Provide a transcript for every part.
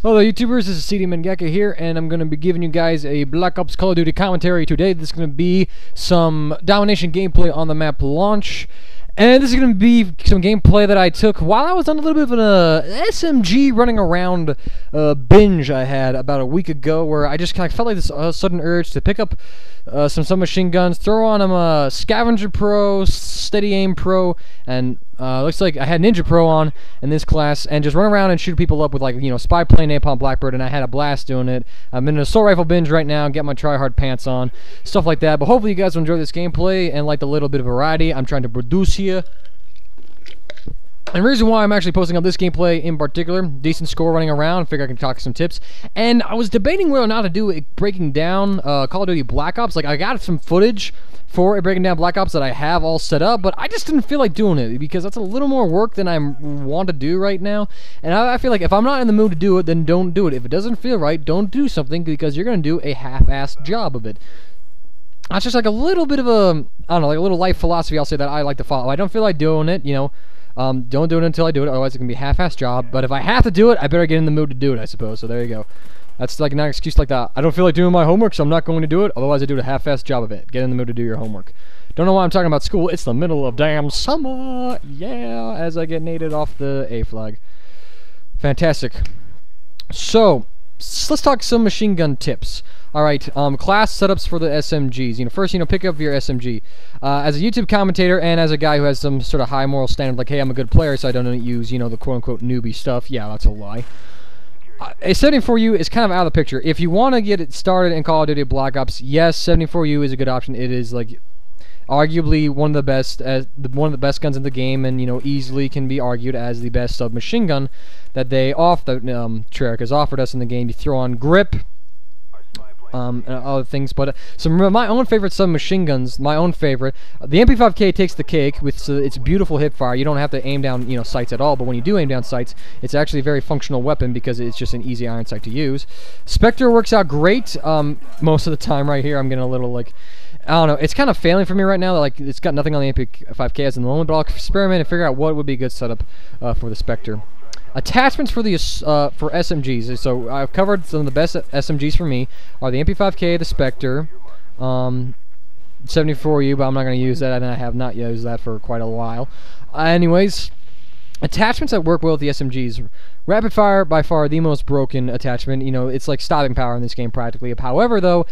Hello YouTubers, this is CD Mangeka here, and I'm going to be giving you guys a Black Ops Call of Duty commentary today. This is going to be some domination gameplay on the map Launch, and this is going to be some gameplay that I took while I was on a little bit of an SMG running around binge I had about a week ago, where I just kind of felt like this sudden urge to pick up some submachine guns, throw on them a Scavenger Pro, Steady Aim Pro, and looks like I had Ninja Pro on in this class, and just run around and shoot people up with, like, you know, Spy Plane, Napalm, Blackbird, and I had a blast doing it. I'm in an assault rifle binge right now, get my try-hard pants on, stuff like that. But hopefully you guys will enjoy this gameplay and like the little bit of variety I'm trying to produce here. And the reason why I'm actually posting on this gameplay in particular, decent score running around, figure I can talk some tips. And I was debating whether or not to do a breaking down Call of Duty Black Ops. Like, I got some footage for a breaking down Black Ops that I have all set up, but I just didn't feel like doing it because that's a little more work than I want to do right now. And I feel like if I'm not in the mood to do it, then don't do it. If it doesn't feel right, don't do something, because you're going to do a half-assed job of it. That's just like a little bit of a, I don't know, like a little life philosophy I'll say that I like to follow. I don't feel like doing it, you know. Don't do it until I do it, otherwise it can be a half-assed job. But if I have to do it, I better get in the mood to do it, I suppose. So there you go. That's like not an excuse like that. I don't feel like doing my homework, so I'm not going to do it. Otherwise, I do a half-assed job of it. Get in the mood to do your homework. Don't know why I'm talking about school. It's the middle of damn summer. Yeah, as I get naded off the A flag. Fantastic. So, let's talk some machine gun tips. Alright, class setups for the SMGs. You know, first, pick up your SMG. As a YouTube commentator and as a guy who has some sort of high moral standard, like, hey, I'm a good player, so I don't use, the quote-unquote newbie stuff. Yeah, that's a lie. A 74U is kind of out of the picture. If you want to get it started in Call of Duty Black Ops, yes, 74U is a good option. It is, like, arguably one of the best guns in the game, and easily can be argued as the best submachine gun that they Treyarch has offered us in the game. You throw on grip, and other things, but some of my own favorite submachine guns, the MP5K takes the cake with its beautiful hip fire. You don't have to aim down sights at all, but when you do aim down sights, it's actually a very functional weapon because it's just an easy iron sight to use. Spectre works out great most of the time. Right here I'm getting a little, like, I don't know, it's kind of failing for me right now. Like, it's got nothing on the MP5K as in the moment, but I'll experiment and figure out what would be a good setup for the Spectre. Attachments for the for SMGs. So I've covered some of the best SMGs for me are the MP5K, the Spectre, 74U, but I'm not going to use that, and I have not used that for quite a while. Anyways, attachments that work well with the SMGs. Rapid fire, by far the most broken attachment. It's like stopping power in this game practically. However, though,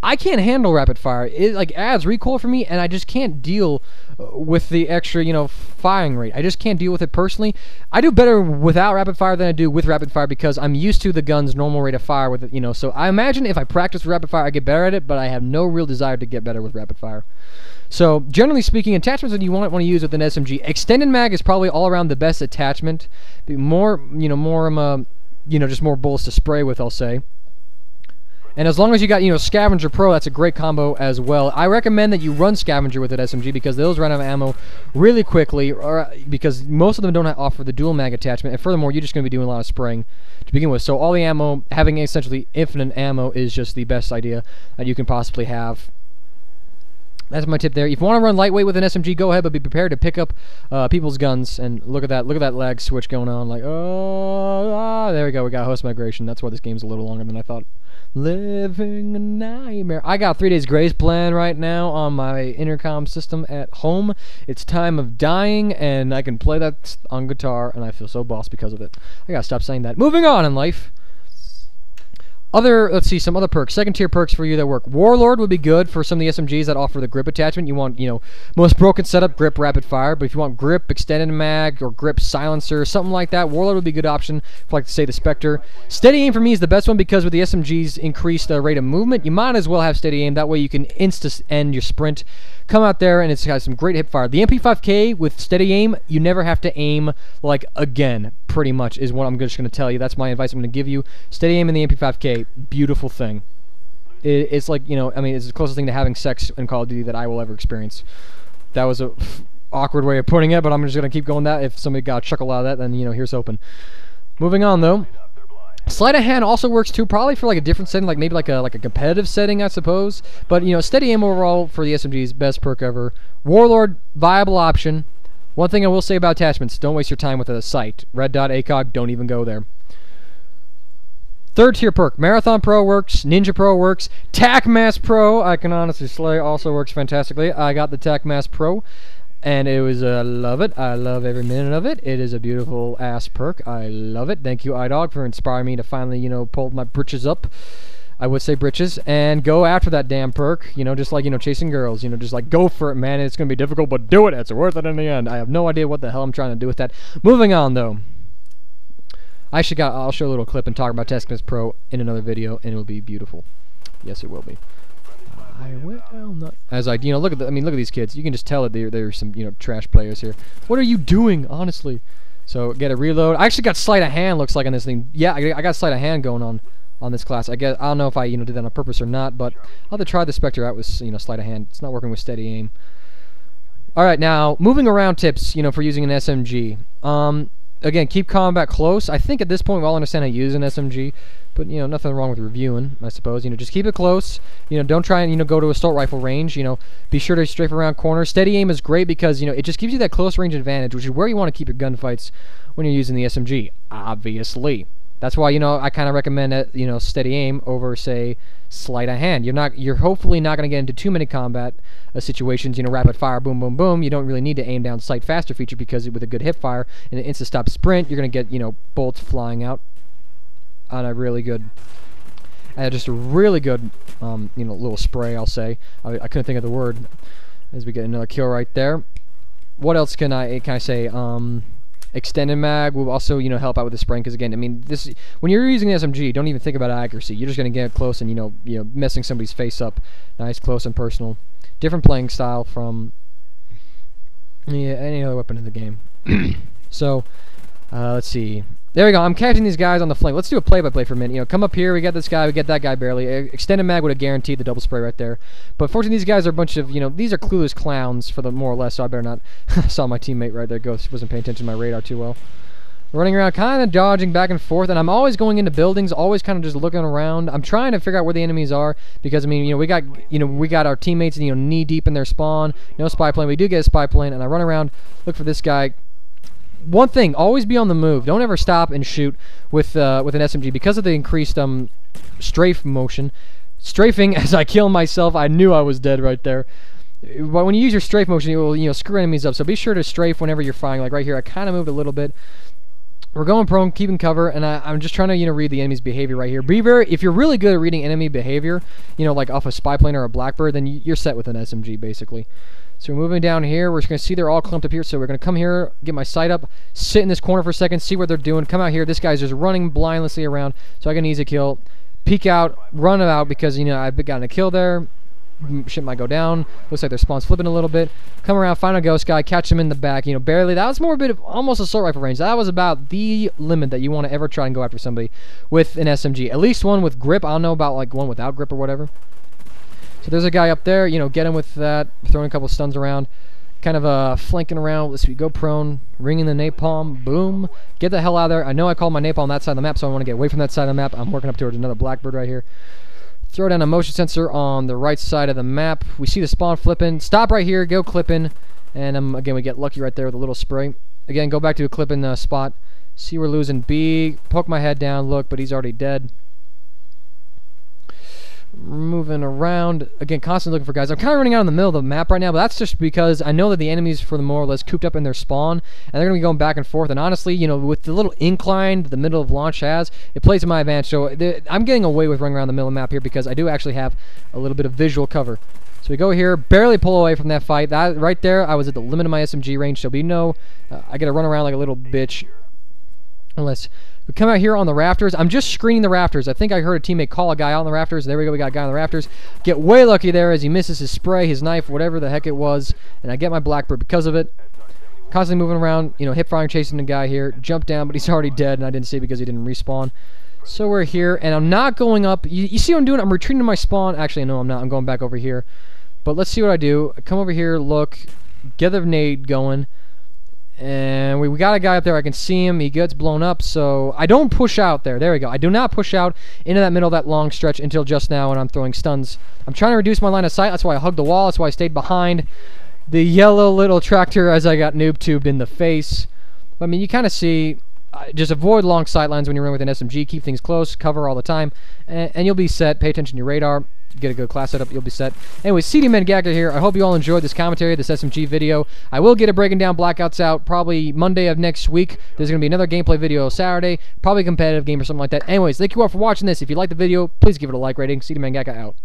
I can't handle rapid fire. It like adds recoil for me, and I just can't deal with the extra, firing rate. I just can't deal with it personally. I do better without rapid fire than I do with rapid fire because I'm used to the gun's normal rate of fire with it, so I imagine if I practice with rapid fire, I get better at it, but I have no real desire to get better with rapid fire. So, generally speaking, attachments that you want to use with an SMG, extended mag is probably all around the best attachment. Just more bullets to spray with, I'll say. And as long as you got, Scavenger Pro, that's a great combo as well. I recommend that you run Scavenger with an SMG because those run out of ammo really quickly, because most of them don't offer the dual mag attachment, and furthermore, you're just going to be doing a lot of spraying to begin with. So all the ammo, having essentially infinite ammo, is just the best idea that you can possibly have. That's my tip there. If you want to run lightweight with an SMG, go ahead, but be prepared to pick up people's guns. And look at that lag switch going on. Like, there we go. We got host migration. That's why this game's a little longer than I thought. Living a nightmare. I got 3 days grace plan right now on my intercom system at home. It's time of dying, and I can play that on guitar, and I feel so boss because of it. I gotta stop saying that. Moving on in life. Let's see, some other perks. Second tier perks for you that work. Warlord would be good for some of the SMGs that offer the grip attachment. You want, most broken setup, grip, rapid fire. But if you want grip, extended mag, or grip silencer, something like that, Warlord would be a good option for, like, say, the Spectre. Steady aim for me is the best one because with the SMG's increased rate of movement, you might as well have steady aim. That way you can insta-end your sprint. Come out there, and it's got some great hip fire. The MP5K with steady aim, you never have to aim, like, again, pretty much, is what I'm just going to tell you. That's my advice I'm going to give you. Steady aim in the MP5K, beautiful thing. It's like, it's the closest thing to having sex in Call of Duty that I will ever experience. That was a awkward way of putting it, but I'm just going to keep going that. If somebody got a chuckle out of that, then, here's hoping. Moving on, though. Sleight of hand also works too, probably for like a different setting, like maybe like a competitive setting, I suppose. But steady aim overall for the SMG's best perk ever. Warlord, viable option. One thing I will say about attachments: don't waste your time with a sight. Red dot, ACOG, don't even go there. Third tier perk. Marathon Pro works. Ninja Pro works. Tac Mass Pro, I can honestly say, also works fantastically. I got the Tac Mass Pro, and it was, love it. I love every minute of it. It is a beautiful ass perk. I love it. Thank you, iDog, for inspiring me to finally, you know, pull my britches up. I would say britches, and go after that damn perk, you know, just like, you know, chasing girls, you know, just like go for it, man. It's going to be difficult, but do it. It's worth it in the end. I have no idea what the hell I'm trying to do with that. Moving on, though. I'll show a little clip and talk about Tac Mass Pro in another video, and it'll be beautiful. Yes, it will be. I will not. As I, you know, look at these kids. You can just tell that there's some, you know, trash players here. What are you doing, honestly? So, get a reload. I actually got sleight of hand, looks like, on this thing. Yeah, I got sleight of hand going on this class. I don't know if I, you know, did that on purpose or not, but I'll have to try the Spectre out with, you know, sleight of hand. It's not working with steady aim. Alright, now, moving around tips, you know, for using an SMG. Again, keep combat close. I think at this point we all understand how to use an SMG, but, you know, nothing wrong with reviewing, I suppose. You know, just keep it close. You know, don't try and, you know, go to assault rifle range. You know, be sure to strafe around corners. Steady aim is great because, you know, it just gives you that close range advantage, which is where you want to keep your gunfights when you're using the SMG, obviously. That's why, you know, I kind of recommend it, you know, steady aim over, say, sleight of hand. You're hopefully not going to get into too many combat situations, you know, rapid fire, boom, boom, boom. You don't really need to aim down sight faster feature because with a good hip fire and an instant stop sprint, you're going to get, you know, bolts flying out on a really good, just a really good, you know, little spray, I'll say. I couldn't think of the word as we get another kill right there. What else can I say? Extended mag will also, you know, help out with the spraying, because again, I mean, when you're using the SMG, don't even think about accuracy. You're just gonna get close and, you know, messing somebody's face up, nice, close, and personal. Different playing style from any other weapon in the game. So, let's see. There we go. I'm catching these guys on the flank. Let's do a play-by-play for a minute. You know, come up here. We got this guy. We get that guy barely. Extended mag would have guaranteed the double spray right there. But fortunately, these guys are a bunch of, you know, these are clueless clowns for the more or less. So I better not. Saw my teammate right there. Ghost wasn't paying attention to my radar too well. Running around, kind of dodging back and forth, and I'm always going into buildings, always kind of just looking around. I'm trying to figure out where the enemies are because, I mean, you know, we got our teammates, you know, knee deep in their spawn. No spy plane. We do get a spy plane, and I run around, look for this guy. One thing, always be on the move. Don't ever stop and shoot with an SMG because of the increased strafe motion. Strafing, as I kill myself, I knew I was dead right there. But when you use your strafe motion, it will, you know, screw enemies up. So be sure to strafe whenever you're firing. Like right here, I kind of moved a little bit. We're going prone, keeping cover, and I'm just trying to, you know, read the enemy's behavior right here. If you're really good at reading enemy behavior, you know, like off a spy plane or a Blackbird, then you're set with an SMG basically. So we're moving down here. We're just going to see they're all clumped up here. So we're going to come here, get my sight up, sit in this corner for a second, see what they're doing. Come out here. This guy's just running blindlessly around. So I can easy kill. Peek out, run out because, you know, I've gotten a kill there. Shit might go down. Looks like their spawn's flipping a little bit. Come around, find a ghost guy, catch him in the back. You know, barely. That was more a bit of almost assault rifle range. That was about the limit that you want to ever try and go after somebody with an SMG. At least one with grip. I don't know about like one without grip or whatever. So there's a guy up there, you know, get him with that, throwing a couple stuns around, kind of flanking around. Let's see, go prone, ringing the napalm, boom, get the hell out of there. I know I called my napalm on that side of the map, so I want to get away from that side of the map. I'm working up towards another Blackbird right here. Throw down a motion sensor on the right side of the map. We see the spawn flipping. Stop right here, go clipping, and again, we get lucky right there with a little spray. Again, go back to a clipping spot. See we're losing B, poke my head down, look, but he's already dead. Moving around again, constantly looking for guys. I'm kind of running out in the middle of the map right now, but that's just because I know that the enemies, for the more or less, cooped up in their spawn, and they're gonna be going back and forth. And honestly, you know, with the little incline that the middle of launch has, it plays to my advantage. So I'm getting away with running around the middle of the map here because I do actually have a little bit of visual cover. So we go here, barely pull away from that fight. That right there, I was at the limit of my SMG range. So we know I gotta run around like a little bitch. Unless we come out here on the rafters. I'm just screening the rafters. I think I heard a teammate call a guy out on the rafters. There we go. We got a guy on the rafters. Get way lucky there as he misses his spray, his knife, whatever the heck it was. And I get my Blackbird because of it. Constantly moving around, you know, hip firing, chasing the guy here. Jump down, but he's already dead, and I didn't see it because he didn't respawn. So we're here, and I'm not going up. You see what I'm doing? I'm retreating to my spawn. Actually, no, I'm not. I'm going back over here. But let's see what I do. I come over here, look, get the nade going. And we got a guy up there. I can see him. He gets blown up. So I don't push out there. There we go. I do not push out into that middle of that long stretch until just now when I'm throwing stuns. I'm trying to reduce my line of sight. That's why I hugged the wall. That's why I stayed behind the yellow little tractor as I got noob tubed in the face. I mean, you kind of see just avoid long sightlines when you're running with an SMG. Keep things close, cover all the time, and you'll be set. Pay attention to your radar. Get a good class setup, you'll be set. Anyway, CD Mangaka here. I hope you all enjoyed this commentary, this SMG video. I will get a breaking down Blackouts out probably Monday of next week. There's going to be another gameplay video Saturday, probably a competitive game or something like that. Anyways, thank you all for watching this. If you liked the video, please give it a like rating. CD Mangaka out.